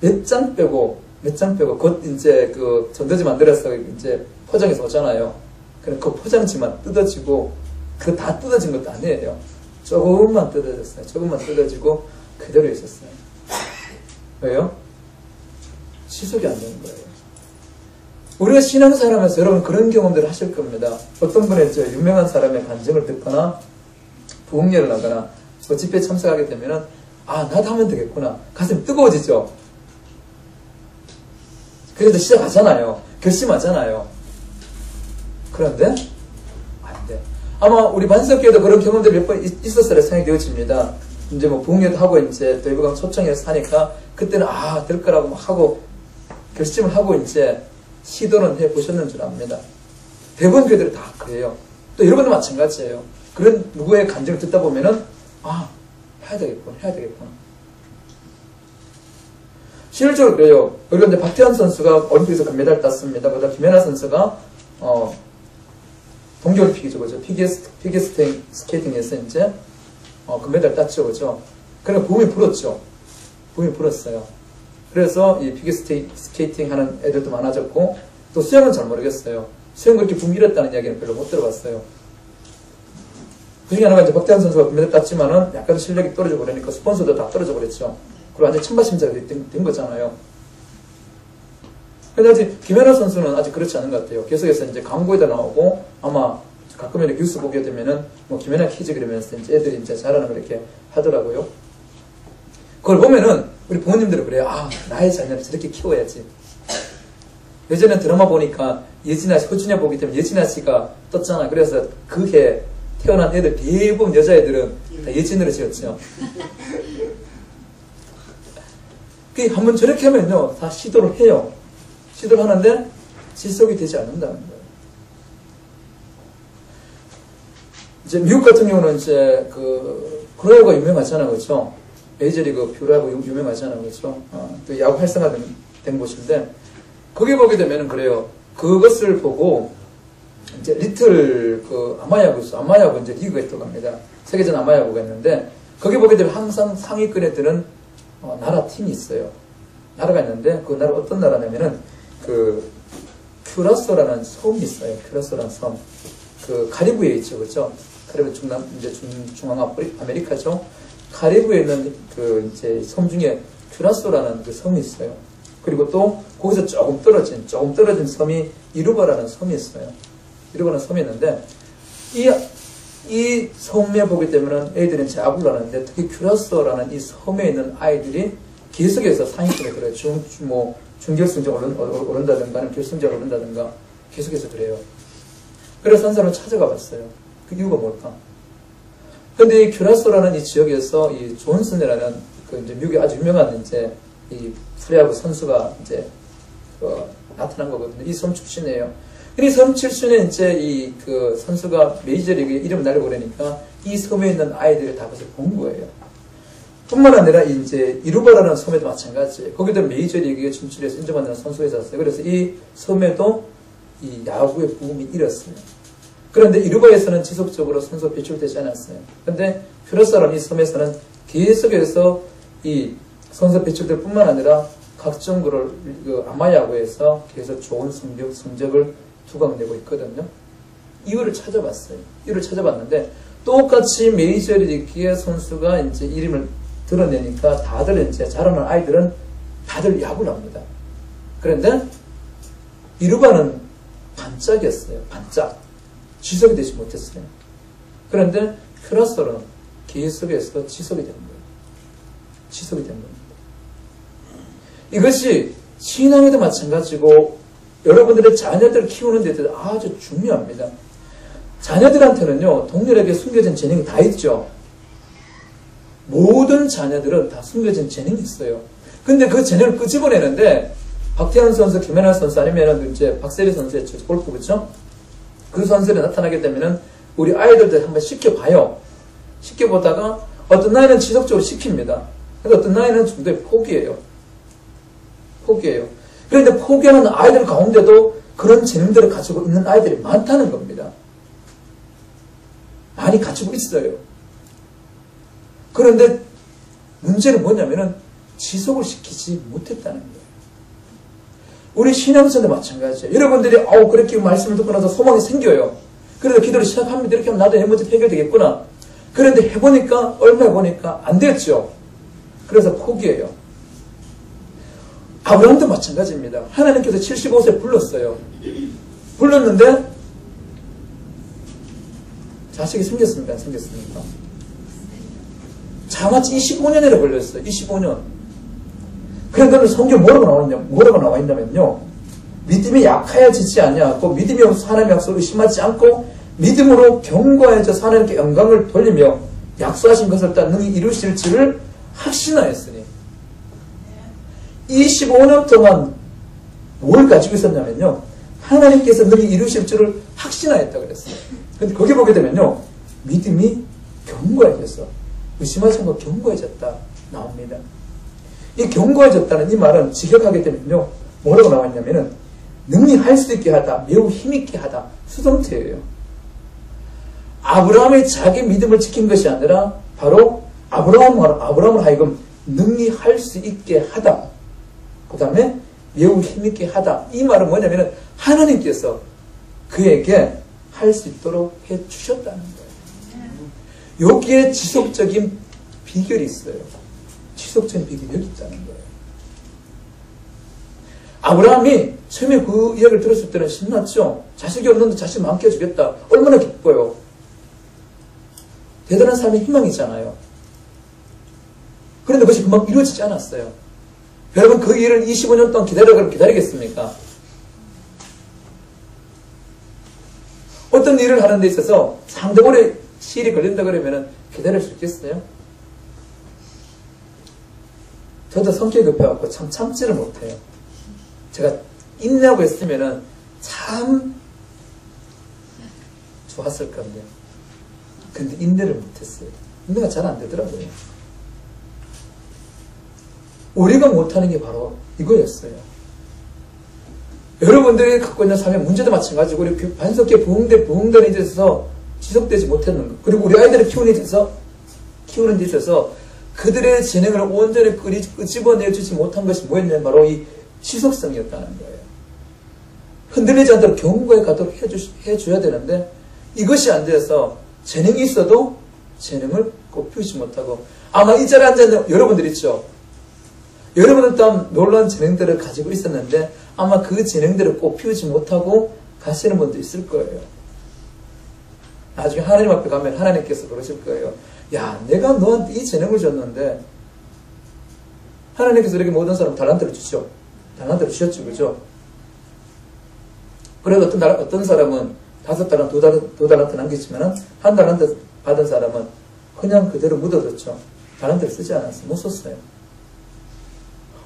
몇 장 빼고, 곧 이제 그 전도지 만들어서 이제 포장해서 오잖아요. 그럼 그 포장지만 뜯어지고, 그거 다 뜯어진 것도 아니에요. 조금만 뜯어졌어요. 조금만 뜯어지고, 그대로 있었어요. 왜요? 지속이 안 되는 거예요. 우리가 신앙생활하면서 여러분 그런 경험들을 하실 겁니다. 어떤 분의 유명한 사람의 간증을 듣거나 부흥회를 하거나 집회에 참석하게 되면은 나도 하면 되겠구나. 가슴이 뜨거워지죠. 그래도 시작하잖아요. 결심하잖아요. 그런데 안 돼. 아마 우리 반석교회도 그런 경험들이 몇 번 있었어야 생각이 되어집니다. 이제 뭐 부흥회도 하고 이제 도입강 초청해서 하니까 그때는 될 거라고 막 하고 결심을 하고 이제 시도는 해보셨는 줄 압니다. 대부분 교회들이 다 그래요. 또 여러분도 마찬가지예요. 그런 누구의 간증을 듣다 보면은 해야 되겠구나. 실질적으로 그래요. 우리가 이제 박태환 선수가 올림픽에서 금메달 땄습니다. 그다음 김연아 선수가 동계올림픽이죠, 그죠? 피겨 스케이팅에서 이제 금메달 땄죠, 그죠? 그러니까 붐이 불었죠. 붐이 불었어요. 그래서 이 피겨 스케이팅 하는 애들도 많아졌고, 또 수영은 잘 모르겠어요. 수영 그렇게 붐이 일었다는 이야기는 별로 못 들어봤어요. 그 중에 하나가 이제 박태환 선수가 금메달 땄지만은 약간 실력이 떨어져 버리니까 스폰서도 다 떨어져 버렸죠. 그리고 완전 천바심자가 된 거잖아요. 근데 아직 김연아 선수는 아직 그렇지 않은 것 같아요. 계속해서 이제 광고에다 나오고, 아마 가끔 이렇게 뉴스 보게 되면은 김연아 키즈 그러면서 이제 애들이 이제 잘하는 걸 이렇게 하더라고요. 그걸 보면은 우리 부모님들은 그래요. 나의 자녀를 저렇게 키워야지. 예전에 드라마 보니까 예진아 씨, 허준야 보기 때문에 예진아 씨가 떴잖아. 그래서 그해 태어난 애들 대부분 여자애들은 다 예진으로 지었죠. 한번 저렇게 하면요, 다 시도를 해요. 시도를 하는데 지속이 되지 않는다는 거예요. 이제 미국 같은 경우는 이제 프로야구가 유명하잖아요, 그렇죠? 메이저리그 프로야구 유명하잖아요, 그렇죠? 또 야구 활성화된 곳인데 거기 보게 되면은 그래요. 그것을 보고 이제 리틀 아마야구 이제 리그가 있다고 합니다. 세계전 아마야구가 있는데 거기 보게 되면 항상 상위권에 드는 나라 팀이 있어요. 나라가 있는데 그 나라 어떤 나라냐면은 큐라소라는 섬이 있어요. 큐라소라는 섬. 카리브에 있죠, 그렇죠? 카리브 중앙 아메리카죠. 카리브에 있는 이제 섬 중에 큐라소라는 섬이 있어요. 그리고 또 거기서 조금 떨어진 섬이 이루바라는 섬이 있어요. 이루바라는 섬이 있는데 이 섬에 보게 되면은 애들은 야구를 하는데 특히 큐라소라는 이 섬에 있는 아이들이 계속해서 상위권에 그래요. 중결승전 오른다든가 아니면 결승전 오른다든가 계속해서 그래요. 그래서 한 사람을 찾아가 봤어요. 그 이유가 뭘까? 근데 이 큐라소라는 이 지역에서 이 존슨이라는 이제 미국의 아주 유명한 이제 이 프로야구 선수가 이제 나타난 거거든요. 이 섬 출신이에요. 이 섬 출신에 이제 선수가 메이저리그에 이름을 날리고 그러니까 이 섬에 있는 아이들이 다 그것을 본 거예요. 뿐만 아니라 이제 이루바라는 섬에도 마찬가지예요. 거기도 메이저리그에 진출해서 인정받는 선수가 있었어요. 그래서 이 섬에도 이 야구의 부음이 일었어요. 그런데 이루바에서는 지속적으로 선수가 배출되지 않았어요. 그런데 큐라소라는 이 섬에서는 계속해서 이 선수 배출될 뿐만 아니라 각종 아마야구에서 계속 좋은 성적을 두각내고 있거든요. 이유를 찾아봤어요. 이유를 찾아봤는데 똑같이 메이저리그의 선수가 이제 이름을 드러내니까 다들 이제 자라는 아이들은 다들 야구를 합니다. 그런데 이루반은 반짝이었어요. 반짝. 지속이 되지 못했어요. 그런데 큐라솔은 계속해서 지속이 되는 거예요. 지속이 되는 겁니다. 이것이 신앙에도 마찬가지고 여러분들의 자녀들을 키우는 데 있어서 아주 중요합니다. 자녀들한테는요, 동일하게 숨겨진 재능이 다 있죠. 모든 자녀들은 다 숨겨진 재능이 있어요. 근데 그 재능을 끄집어내는데, 박태환 선수, 김연아 선수, 아니면 이제 박세리 선수의 골프, 그렇죠? 그 선수들이 나타나게 되면은, 우리 아이들도 한번 시켜봐요. 시켜보다가, 어떤 나이는 지속적으로 시킵니다. 근데 어떤 나이는 중도에 포기해요. 포기해요. 그런데 포기하는 아이들 가운데도 그런 재능들을 가지고 있는 아이들이 많다는 겁니다. 많이 가지고 있어요. 그런데 문제는 뭐냐면은 지속을 시키지 못했다는 거예요. 우리 신앙생활도 마찬가지예요. 여러분들이 그렇게 말씀을 듣고 나서 소망이 생겨요. 그래서 기도를 시작합니다. 이렇게 하면 나도 문제 해결되겠구나. 그런데 해보니까 얼마 해보니까 안 됐죠. 그래서 포기해요. 아브라함도 마찬가지입니다. 하나님께서 75세 불렀어요. 불렀는데 자식이 생겼습니까? 안 생겼습니까? 자마치 25년이나 걸렸어요. 25년. 그런데 성경 뭐라고 나와 있냐면요. 믿음이 약하여지지 아니하고 믿음이 없어 하나님의 약속을 의심하지 않고 믿음으로 경고하여져 하나님께 영광을 돌리며 약속하신 것을 다 능히 이루실 줄을 확신하였으니 25년 동안 뭘 가지고 있었냐면요. 하나님께서 능히 이루실 줄을 확신하였다고 그랬어요. 근데 거기 보게 되면요. 믿음이 견고해졌어. 의심하지 않고 견고해졌다 나옵니다. 이 견고해졌다는 이 말은 직역하게 되면요. 뭐라고 나와 있냐면은 능히 할 수 있게 하다, 매우 힘있게 하다, 수동태예요. 아브라함의 자기 믿음을 지킨 것이 아니라 바로 아브라함을 하여금 능히 할 수 있게 하다. 그 다음에 매우 힘있게 하다. 이 말은 뭐냐면은 하나님께서 그에게 할 수 있도록 해 주셨다는 거예요. 여기에 지속적인 비결이 있어요. 지속적인 비결이 여기 있다는 거예요. 아브라함이 처음에 그 이야기를 들었을 때는 신났죠. 자식이 없는데 자식 많게 해주겠다. 얼마나 기뻐요. 대단한 삶의 희망이잖아요. 그런데 그것이 금방 이루어지지 않았어요. 여러분 그 일을 25년 동안 기다리겠습니까? 어떤 일을 하는 데 있어서 상당히 오래 시일이 걸린다 그러면 기다릴 수 있겠어요? 저도 성격이 급해갖고 참 참지를 못해요. 제가 인내하고 했으면 참 좋았을 건데 근데 인내를 못했어요. 인내가 잘 안 되더라고요. 우리가 못하는 게 바로 이거였어요. 여러분들이 갖고 있는 삶의 문제도 마찬가지고 우리 반석계 부흥단에 있어서 지속되지 못했는 것, 그리고 우리 아이들을 키우는 데 있어서 그들의 재능을 온전히 끄집어내주지 못한 것이 뭐였냐면 바로 이 지속성이었다는 거예요. 흔들리지 않도록 경고에 가도록 해줘야 되는데 이것이 안 돼서 재능이 있어도 재능을 꼭 피우지 못하고 아마 이 자리에 앉아있는 여러분들 있죠. 여러분은 또한 놀라운 재능들을 가지고 있었는데 아마 그 재능들을 꼭 피우지 못하고 가시는 분도 있을 거예요. 나중에 하나님 앞에 가면 하나님께서 그러실 거예요. 야, 내가 너한테 이 재능을 줬는데 하나님께서 이렇게 모든 사람 달란트를 주죠. 달란트를 주셨죠. 그죠? 그래서 어떤 사람은 5달란트, 2달란트 남겼지만 한 달란트 받은 사람은 그냥 그대로 묻어뒀죠. 달란트를 쓰지 않았어요. 못 썼어요.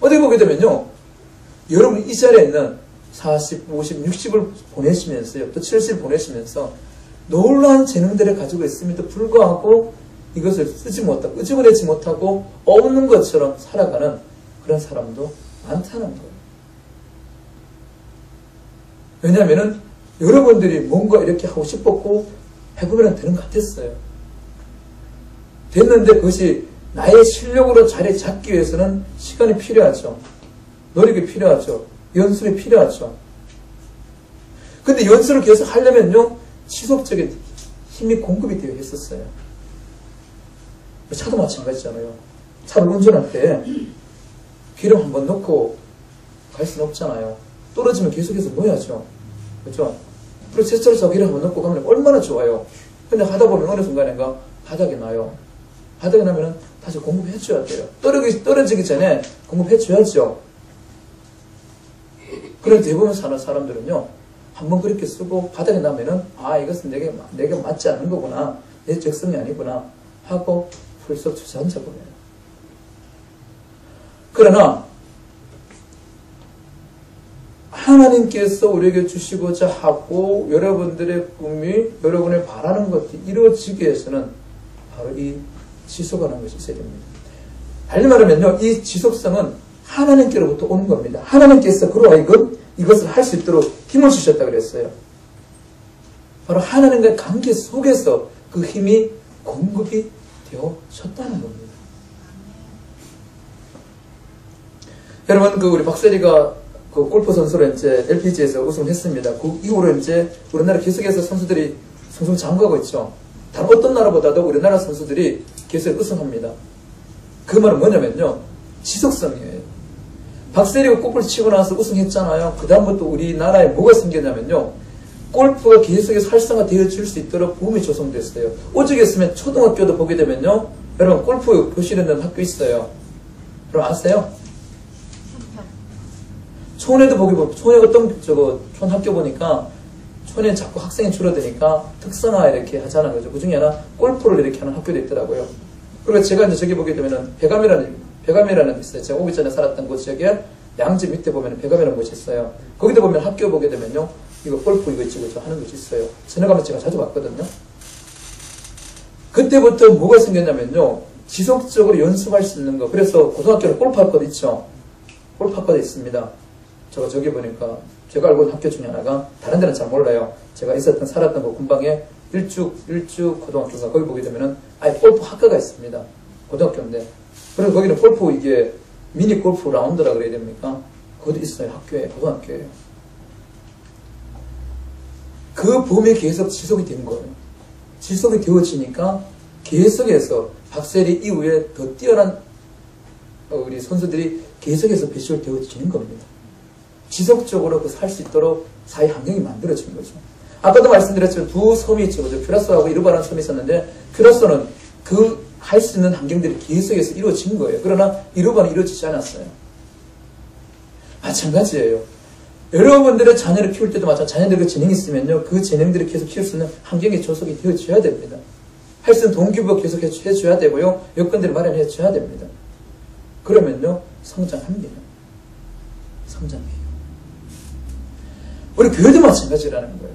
어디 보게 되면요. 여러분 이 자리에 있는 40, 50, 60을 보내시면서요. 또 70을 보내시면서 놀라운 재능들을 가지고 있음에도 불구하고 이것을 쓰지 못하고 끄집어내지 못하고 없는 것처럼 살아가는 그런 사람도 많다는 거예요. 왜냐하면 여러분들이 뭔가 이렇게 하고 싶었고 해보면 되는 것 같았어요. 됐는데 그것이 나의 실력으로 자리 잡기 위해서는 시간이 필요하죠. 노력이 필요하죠. 연습이 필요하죠. 근데 연습을 계속 하려면요. 지속적인 힘이 공급이 되어 있었어요. 차도 마찬가지잖아요. 차를 운전할 때 기름 한번 넣고 갈 수는 없잖아요. 떨어지면 계속해서 넣어야죠. 그렇죠? 그리고 제철 저 기름 한번 넣고 가면 얼마나 좋아요. 근데 하다 보면 어느 순간인가 바닥이 나요. 바닥이 나면 다시 공급해줘야 돼요. 떨어지기 전에 공급해줘야죠. 그런 대부분 사는 사람들은요, 한번 그렇게 쓰고 바닥에 나면은, 아, 이것은 내게 맞지 않는 거구나. 내 적성이 아니구나. 하고 훌쩍 주저앉아 버려요. 그러나, 하나님께서 우리에게 주시고자 하고 여러분들의 꿈이 여러분의 바라는 것이 이루어지기 위해서는 바로 이 지속하는 것이 있어야 됩니다. 달리 말하면요, 이 지속성은 하나님께로부터 오는 겁니다. 하나님께서 그로 하여금 이것을 할 수 있도록 힘을 주셨다고 그랬어요. 바로 하나님과의 관계 속에서 그 힘이 공급이 되어졌다는 겁니다. 여러분, 우리 박세리가 골프 선수로 이제 LPGA에서 우승했습니다. 그 이후로 이제 우리나라 계속해서 선수들이 성성 장구하고 있죠. 다른 어떤 나라보다도 우리나라 선수들이 계속 우승합니다. 그 말은 뭐냐면요, 지속성이에요. 박세리가 골프를 치고 나서 우승했잖아요. 그 다음부터 우리나라에 뭐가 생겼냐면요, 골프가 계속해서 활성화되어질 수 있도록 붐이 조성됐어요. 오죽했으면 초등학교도 보게 되면요, 여러분 골프 교실에 있는 학교 있어요. 여러분 아세요? 촌에도 보게 보면, 촌에 어떤 촌 학교 보니까 촌에 자꾸 학생이 줄어드니까 특성화 이렇게 하자는 거죠. 그 중에 하나 골프를 이렇게 하는 학교도 있더라고요. 그리고 제가 이제 저기 보게 되면은 배감이라는 데 있어요. 제가 오기 전에 살았던 곳 지역에 양지 밑에 보면 배감이라는 곳이 있어요. 거기도 보면 학교 보게 되면요, 이거 골프 이거 있고 하는 곳이 있어요. 전에 가면 제가 자주 봤거든요. 그때부터 뭐가 생겼냐면요, 지속적으로 연습할 수 있는 거. 그래서 고등학교는 골프학과도 있죠. 골프학과도 있습니다. 저기 보니까 제가 알고 있는 학교 중에 하나가, 다른 데는 잘 몰라요. 제가 살았던 그 근방에 일죽 고등학교가, 거기 보게 되면은 아예 골프 학과가 있습니다. 고등학교인데. 그래서 거기는 골프 이게 미니 골프 라운드라 그래야 됩니까? 그것도 있어요. 학교에, 고등학교에요. 그 붐이 계속 지속이 된 거예요. 지속이 되어지니까 계속해서 박세리 이후에 더 뛰어난 우리 선수들이 계속해서 배출되어지는 겁니다. 지속적으로 그 살 수 있도록 사회 환경이 만들어진 거죠. 아까도 말씀드렸지만 두 섬이 있죠. 큐라소하고 이르바라는 섬이 있었는데, 큐라소는 그 할 수 있는 환경들이 계속해서 이루어진 거예요. 그러나 이르바는 이루어지지 않았어요. 마찬가지예요. 여러분들의 자녀를 키울 때도 마찬가지, 자녀들의 재능이 있으면요, 그 재능들을 계속 키울 수 있는 환경이 조성이 되어줘야 됩니다. 할 수 있는 동기부여 계속 해줘야 되고요, 여건들을 마련해줘야 됩니다. 그러면요, 성장합니다. 성장해요. 우리 교회도 마찬가지라는 거예요.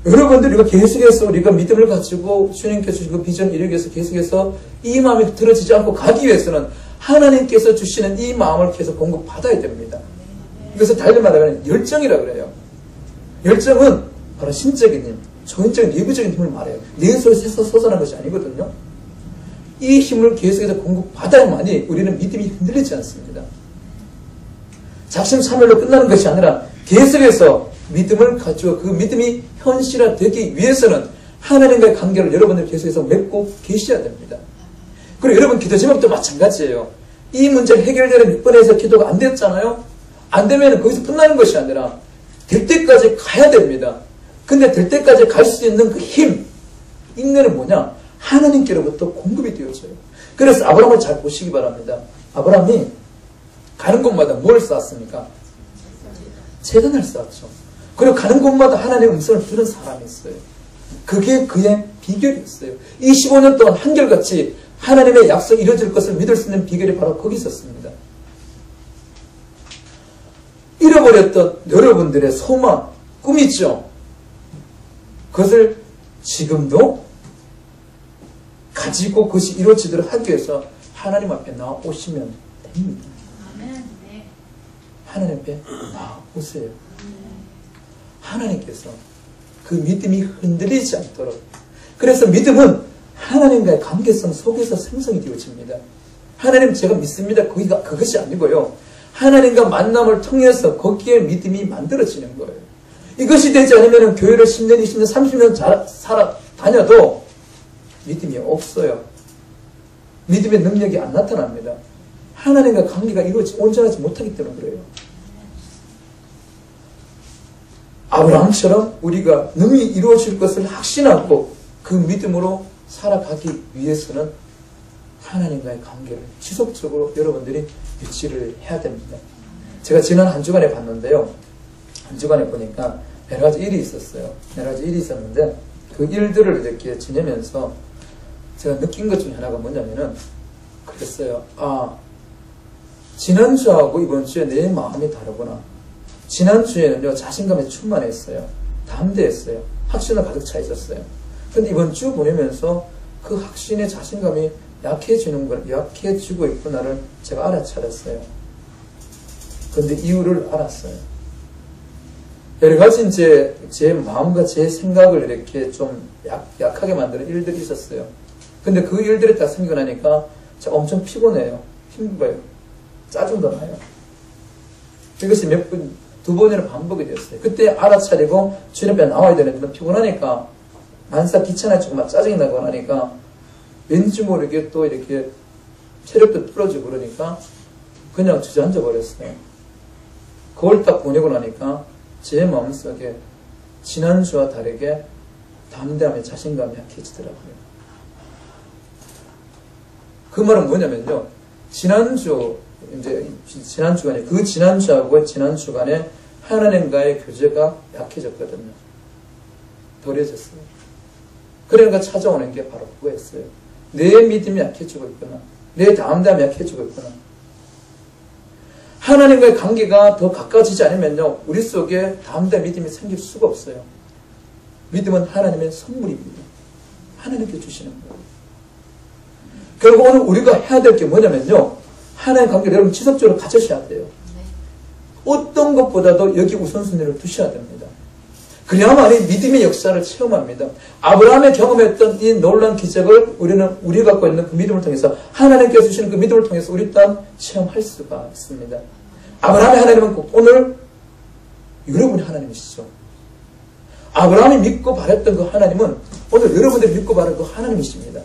여러분들, 우리가 계속해서 우리가 믿음을 가지고 주님께서 주신 그 비전을 이루기 위해서 계속해서 이 마음이 들어지지 않고 가기 위해서는 하나님께서 주시는 이 마음을 계속 공급받아야 됩니다. 그래서 달리 말하면 열정이라고 그래요. 열정은 바로 신적인 힘, 초인적인, 내부적인 힘을 말해요. 내 속에서 솟아나는 것이 아니거든요. 이 힘을 계속해서 공급받아야만이 우리는 믿음이 흔들리지 않습니다. 작심삼일로 끝나는 것이 아니라 계속해서 믿음을 가지고 그 믿음이 현실화되기 위해서는 하나님과의 관계를 여러분들 계속해서 맺고 계셔야 됩니다. 그리고 여러분 기도 제목도 마찬가지예요. 이 문제를 해결되는 몇 번에서 기도가 안 됐잖아요. 안 되면 거기서 끝나는 것이 아니라 될 때까지 가야 됩니다. 근데 될 때까지 갈 수 있는 그 힘, 인내는 뭐냐? 하나님께로부터 공급이 되어져요. 그래서 아브라함을 잘 보시기 바랍니다. 아브라함이 가는 곳마다 뭘 쌓았습니까? 재단을 쌓았죠. 그리고 가는 곳마다 하나님의 음성을 들은 사람이 있어요. 그게 그의 비결이었어요. 25년 동안 한결같이 하나님의 약속이 이루어질 것을 믿을 수 있는 비결이 바로 거기 있었습니다. 잃어버렸던 여러분들의 소망, 꿈이죠. 그것을 지금도 가지고 그것이 이루어지도록 하기 위해서 하나님 앞에 나오시면 됩니다. 하나님 앞에 나오세요. 하나님께서 그 믿음이 흔들리지 않도록. 그래서 믿음은 하나님과의 관계성 속에서 생성이 되어집니다. 하나님 제가 믿습니다. 그것이 아니고요. 하나님과 만남을 통해서 거기에 믿음이 만들어지는 거예요. 이것이 되지 않으면 교회를 10년, 20년, 30년 살아 다녀도 믿음이 없어요. 믿음의 능력이 안 나타납니다. 하나님과 관계가 온전하지 못하기 때문에 그래요. 아브라함처럼 우리가 능히 이루어질 것을 확신하고 그 믿음으로 살아가기 위해서는 하나님과의 관계를 지속적으로 여러분들이 유지를 해야 됩니다. 제가 지난 한 주간에 봤는데요. 한 주간에 보니까 여러 가지 일이 있었어요. 여러 가지 일이 있었는데 그 일들을 이렇게 지내면서 제가 느낀 것 중에 하나가 뭐냐면은 그랬어요. 지난주하고 이번 주에 내 마음이 다르구나. 지난주에는요, 자신감에 충만했어요. 담대했어요. 확신을 가득 차 있었어요. 근데 이번 주 보내면서 그 확신의 자신감이 약해지고 있구나를 제가 알아차렸어요. 근데 이유를 알았어요. 여러 가지 제 마음과 제 생각을 이렇게 좀 약하게 만드는 일들이 있었어요. 근데 그 일들이 다 생기고 나니까 제가 엄청 피곤해요. 힘들어요. 짜증도 나요. 이것이 두 번이나 반복이 됐어요. 그때 알아차리고 주님 앞에 나와야 되는데 피곤하니까 만사 귀찮아지고 막 짜증이 나고 하니까 왠지 모르게 또 이렇게 체력도 떨어지고 그러니까 그냥 주저앉아 버렸어요. 그걸 딱 보내고 나니까 제 마음속에 지난주와 다르게 담대함에 자신감이 약해지더라고요. 그 말은 뭐냐면요. 지난주간에 그 지난주하고 지난주간에 하나님과의 교제가 약해졌거든요. 덜해졌어요. 그러니까 찾아오는 게 바로 그거였어요. 내 믿음이 약해지고 있구나. 내 담대함이 약해지고 있구나. 하나님과의 관계가 더 가까워지지 않으면요. 우리 속에 담대한 믿음이 생길 수가 없어요. 믿음은 하나님의 선물입니다. 하나님께 주시는 거예요. 결국 오늘 우리가 해야 될 게 뭐냐면요. 하나님의 관계를 여러분 지속적으로 가져셔야 돼요. 어떤 것보다도 여기 우선순위를 두셔야 됩니다. 그래야만이 믿음의 역사를 체험합니다. 아브라함이 경험했던 이 놀라운 기적을 우리 갖고 있는 그 믿음을 통해서 하나님께서 주시는 그 믿음을 통해서 우리 또한 체험할 수가 있습니다. 아브라함의 하나님은 오늘 여러분이 하나님이시죠. 아브라함이 믿고 바랬던 그 하나님은 오늘 여러분들이 믿고 바른 그 하나님이십니다.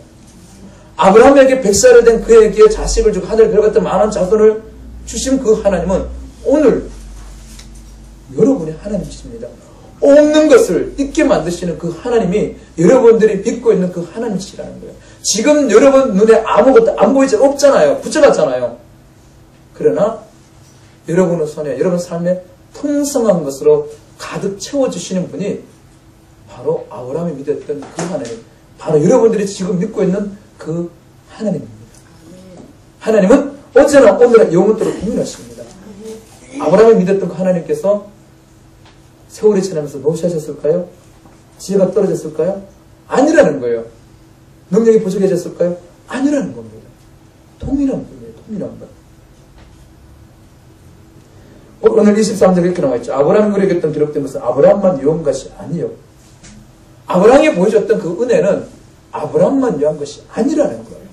아브라함에게 100살이 된 그에게 자식을 주고 하늘에 들어갔던 많은 자손을 주신 그 하나님은 오늘 여러분의 하나님이십니다. 없는 것을 있게 만드시는 그 하나님이 여러분들이 믿고 있는 그 하나님이시라는 거예요. 지금 여러분 눈에 아무것도 안 보이지 없잖아요. 붙여놨잖아요. 그러나 여러분의 손에 여러분 삶에 풍성한 것으로 가득 채워주시는 분이 바로 아브라함이 믿었던 그 하나님, 바로 여러분들이 지금 믿고 있는 그 하나님입니다. 하나님은 어제나 오늘나 영원토록 동일하십니다. 아브라함이 믿었던 그 하나님께서 세월이 지나면서 노시하셨을까요? 지혜가 떨어졌을까요? 아니라는 거예요. 능력이 부족해졌을까요? 아니라는 겁니다. 동일한 분이에요. 동일한 분. 오늘 23절 이렇게 나와있죠. 아브라함이 그에게 기록된 것은 아브라함만 위한 것이 아니요. 아브라함이 보여줬던 그 은혜는 아브라함만 위한 것이 아니라는 거예요.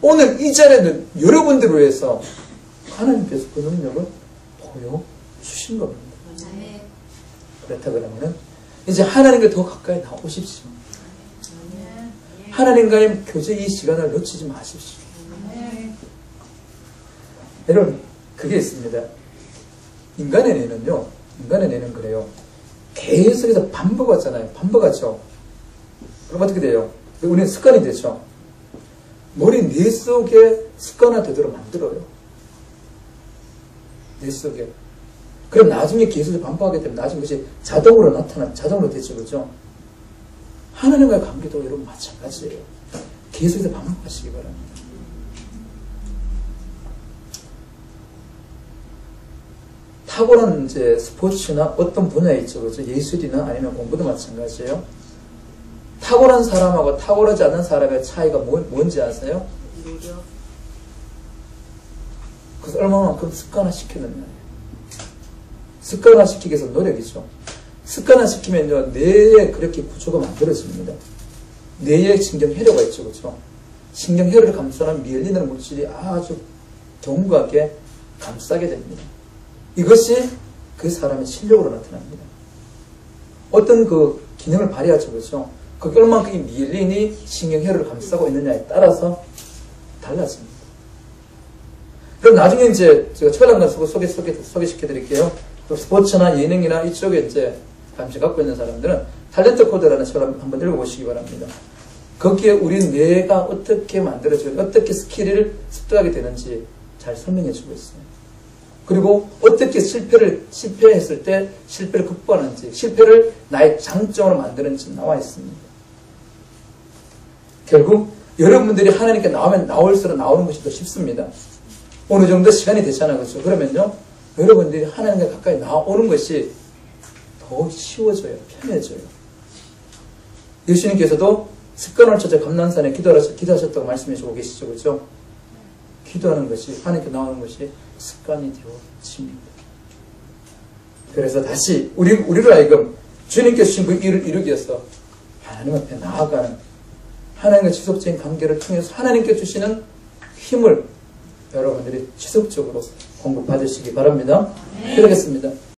오늘 이 자리에는 여러분들을 위해서 하나님께서 그 능력을 보여주신 겁니다. 그렇다 그러면 이제 하나님께 더 가까이 나오십시오. 하나님과의 교제 이 시간을 놓치지 마십시오. 여러분 그게 있습니다. 인간의 뇌는 그래요. 계속해서 반복하잖아요. 반복하죠. 그럼 어떻게 돼요? 우리는 습관이 되죠. 머리 뇌 속에 습관화되도록 만들어요. 뇌 속에. 그럼 나중에 계속 반복하게 되면 나중에 그것이 자동으로 되죠. 그죠? 하나님과의 관계도 여러분 마찬가지예요. 계속해서 반복하시기 바랍니다. 탁월한 스포츠나 어떤 분야에 있죠. 그죠? 예술이나 아니면 공부도 마찬가지예요. 탁월한 사람하고 탁월하지 않은 사람의 차이가 뭔지 아세요? 그래서 얼마만큼 습관화시켰느냐. 습관화시키기 위해서 노력이죠. 습관화시키면요, 뇌에 그렇게 구조가 만들어집니다. 뇌에 신경회로가 있죠. 그렇죠? 신경회로를 감싸는 미엘린이라는 물질이 아주 견고하게 감싸게 됩니다. 이것이 그 사람의 실력으로 나타납니다. 어떤 그 기능을 발휘하죠. 그렇죠? 그게 얼마만큼 이 미엘린이 신경회로를 감싸고 있느냐에 따라서 달라집니다. 그럼 나중에 이제 제가 철학관 소개시켜 드릴게요. 또 스포츠나 예능이나 이쪽에 이제 관심 갖고 있는 사람들은 탤런트 코드라는 책을 한번 읽어보시기 바랍니다. 거기에 우리 뇌가 어떻게 만들어지고 어떻게 스킬을 습득하게 되는지 잘 설명해 주고 있어요. 그리고 어떻게 실패했을 때 실패를 극복하는지, 실패를 나의 장점으로 만드는지 나와 있습니다. 결국 여러분들이 하나님께 나올수록 나오는 것이 더 쉽습니다. 어느 정도 시간이 되잖아요. 그렇죠? 그러면요, 여러분들이 하나님께 가까이 나오는 것이 더 쉬워져요. 편해져요. 예수님께서도 습관을 찾아 감난산에 기도하셨다고 말씀해주고 계시죠. 그렇죠? 기도하는 것이, 하나님께 나오는 것이 습관이 되어집니다. 그래서 다시 우리로 하여금 주님께 주신 그 일을 이루기 위해서 하나님 앞에 나아가는, 하나님과 지속적인 관계를 통해서 하나님께 주시는 힘을 여러분들이 지속적으로 공급받으시기 바랍니다. 기도하겠습니다.